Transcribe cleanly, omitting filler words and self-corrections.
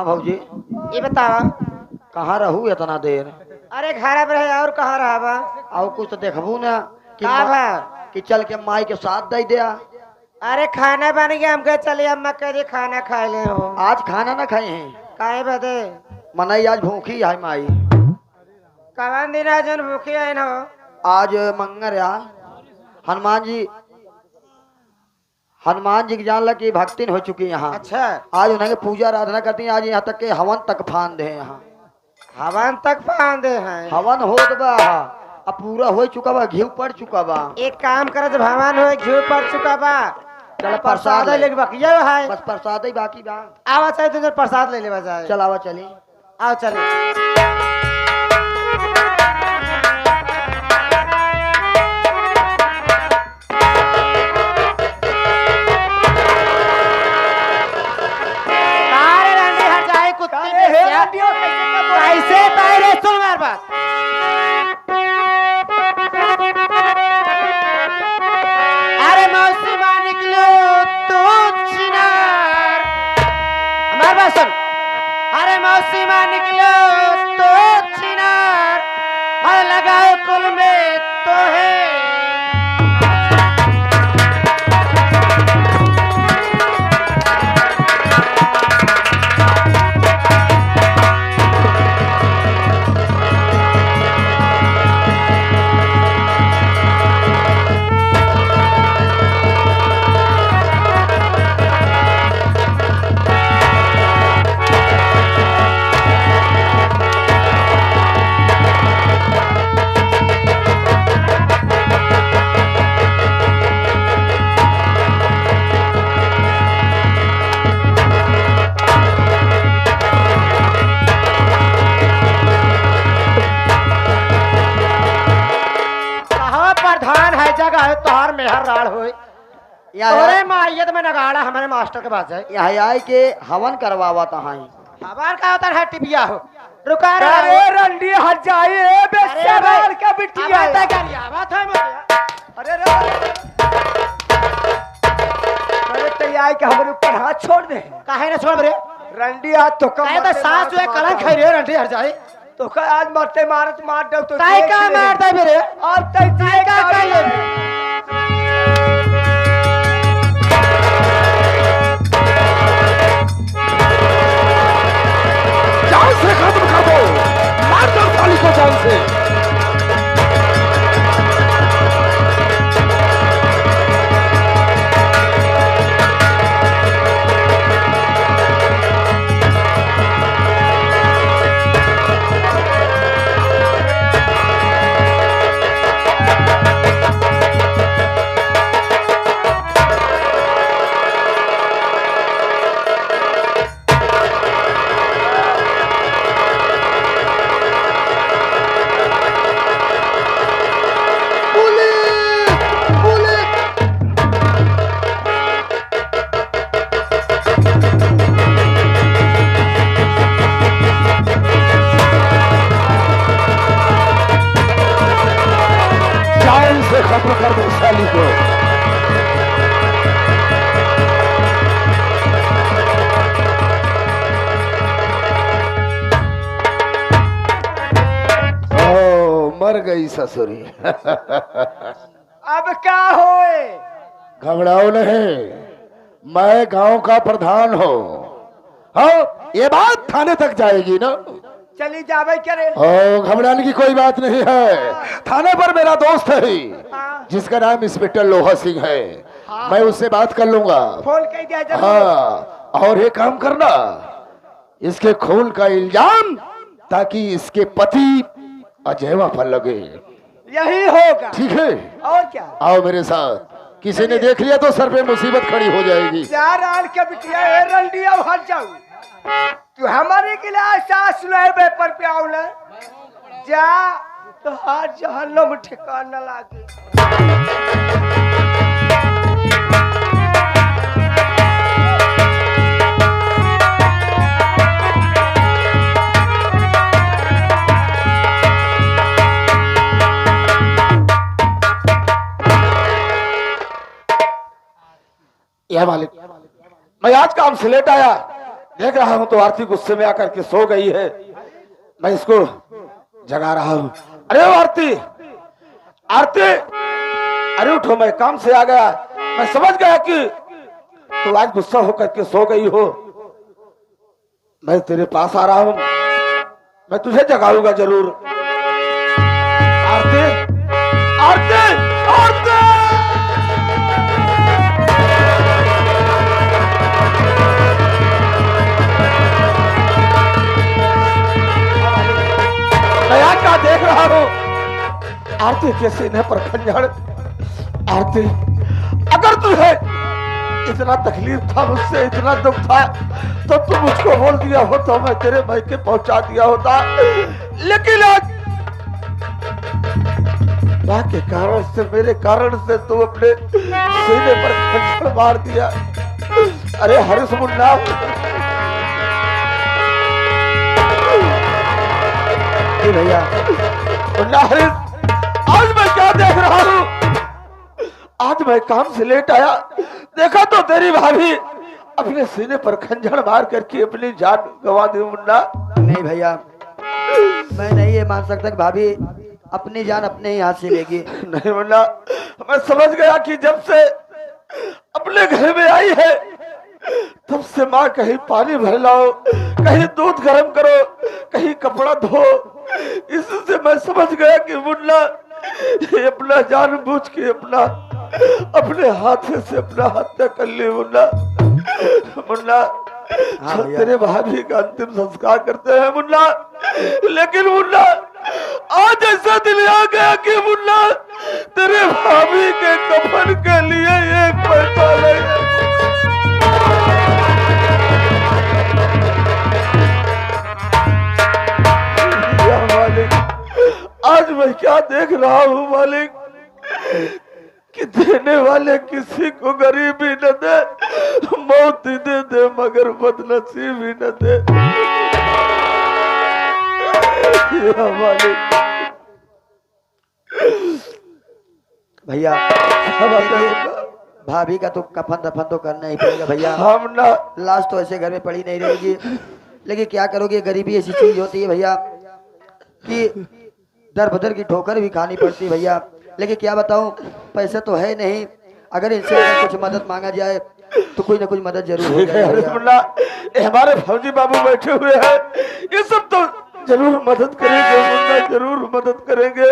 भौजी, ये बतावा। कहाँ रहू इतना देर? अरे घर पर है और कहाँ रहा बा? और कुछ तो देखबू ना कि का बा? कि चल के माई के साथ दे दिया। अरे खाना बन गया, हम कहे चलिए अम्मा कह दे खाना खा ले हो। आज खाना ना खाए हैं? काहे बदे? मनाई आज भूखी है माई। कवन दिन आज भूखी है न हो? आज मंगर या हनुमान जी की जान लग की भक्ति हो चुकी है यहाँ। अच्छा, आज उन्हें पूजा आराधना करती हैं। आज यहाँ तक के हवन तक फान दे यहाँ। हवन तक फांदे हैं। हवन हो तो बा, अब पूरा हो चुका बा, घी पड़ चुका बा। एक काम कर, जब हवन हो घी पड़ चुका बा, चल प्रसाद ले बकिया है। बस प्रसाद ही बाकी बा। आवा चाहिए तुझे प्रसाद ले बजाए। चल आवा चली। आओ चले। कैसे पैरे सुन मेरी बात। अरे मौसी माँ निकलो तो चिनार, हमारी बात सुन। अरे मौसी माँ निकलो तो चिनार, और लगाओ कुल में तो है। तोहर मेहर राड़ होए तोरे मायत में नगाड़ा हमारे मास्टर के पास है। यहाँ आए के हवन करवावा तहाँ। हवन का होता है टिबिया हो। रुका रे अरे रंडी हट जाइए बेशरम का बिटिया। बात है क्या? बात है मत। अरे अरे तैयार के हमारे ऊपर हाथ छोड़ दे। काहे ना छोड़ रे? रंडी हाथ तो काहे तो सास जो कलंक है रे रंडी हट जाए तो का आज मरते मारत मार दो तो काहे का मारता मेरे? और तय का काहे जान से खत्म कर दो, मार दो साली को जान से। खत्म कर दो साली को। ओ मर गई ससुरी। अब क्या होए? घबराओ नहीं, मैं गांव का प्रधान हूँ। हाँ ये बात थाने तक जाएगी ना? चली जावे करे। ओ घबराने की कोई बात नहीं है। थाने पर मेरा दोस्त है जिसका नाम इंस्पेक्टर लोहा सिंह है। मैं उससे बात कर लूंगा। फोन कह दिया जरूर। हाँ और ये काम करना, इसके खून का इल्जाम ताकि इसके पति अजयवा पर लगे। यही होगा। ठीक है और क्या? आओ मेरे साथ। किसी ने देख लिया तो सर पे मुसीबत खड़ी हो जाएगी। चार आन के बिटिया ए रंडिया हट जाऊ। तू हमारे के लिए सास ले पेपर पे आओ ना जा तो हाथ जहन्नम ठिकाना लागे। यह मालिक, मैं आज काम से लेट आया। देख रहा हूँ तो आरती गुस्से में आकर के सो गई है। मैं इसको जगा रहा हूँ। अरे ओ आरती, आरती, अरे उठो, मैं काम से आ गया। मैं समझ गया कि तू आज गुस्सा होकर के सो गई हो। मैं तेरे पास आ रहा हूँ, मैं तुझे जगाऊंगा जरूर। आरती, आरती, आरती! मैं यहाँ क्या देख रहा हूँ? आरती के सीने पर खंजर। आरती, अगर तुझे इतना तकलीफ था, मुझसे इतना दुख था, तो तू मुझको बोल दिया हो तो मैं तेरे भाई के पहुंचा दिया होता। लेकिन आज मां के कारण से, मेरे कारण से तू अपने सीने पर खंजर मार दिया। अरे हरीश मुन्ना, भैया मुन्ना हरीश, आज मैं क्या देख रहा हूँ? आज मैं काम से लेट आया, देखा तो तेरी भाभी अपने सीने पर खंजर मार करके अपनी जान गंवा दी। मुन्ना नहीं भैया, मैं नहीं ये मान सकता कि भाभी अपनी जान अपने ही हाथ से लेगी। नहीं मुन्ना, मैं समझ गया कि जब से अपने घर में आई है तब से माँ कहीं पानी भर लाओ, कहीं दूध गर्म करो, कहीं कपड़ा धो। इससे मैं समझ गया कि मुन्ना ये अपना जानबूझ के अपने हाथ से अपना हत्या कर ली। मुन्ना, मुन्ना, हाँ तेरे भाभी का अंतिम संस्कार करते हैं मुन्ना। लेकिन मुन्ना, आज ऐसा दिल आ गया कि मुन्ना तेरे भाभी के कफन के लिए एक पैसा नहीं। मालिक, आज मैं क्या देख रहा हूँ मालिक, कि देने वाले किसी को गरीबी न दे, मौत ही दे मगर बदनसीबी न दे। या मालिक, भैया भाभी का तो कफन दफन तो करना ही पड़ेगा भैया। हम ना लाश तो ऐसे घर में पड़ी नहीं रहेगी, लेकिन क्या करोगे, गरीबी ऐसी चीज होती है भैया कि दर बदर की ठोकर भी खानी पड़ती है भैया। लेकिन क्या बताऊं, पैसा तो है नहीं, अगर इनसे अगर कुछ मदद मांगा जाए तो कोई ना कुछ मदद जरूर हो जाएगी। ये हमारे फौजी बाबू बैठे हुए हैं, ये सब तो जरूर मदद करेंगे मुन्ना, जरूर मदद करेंगे।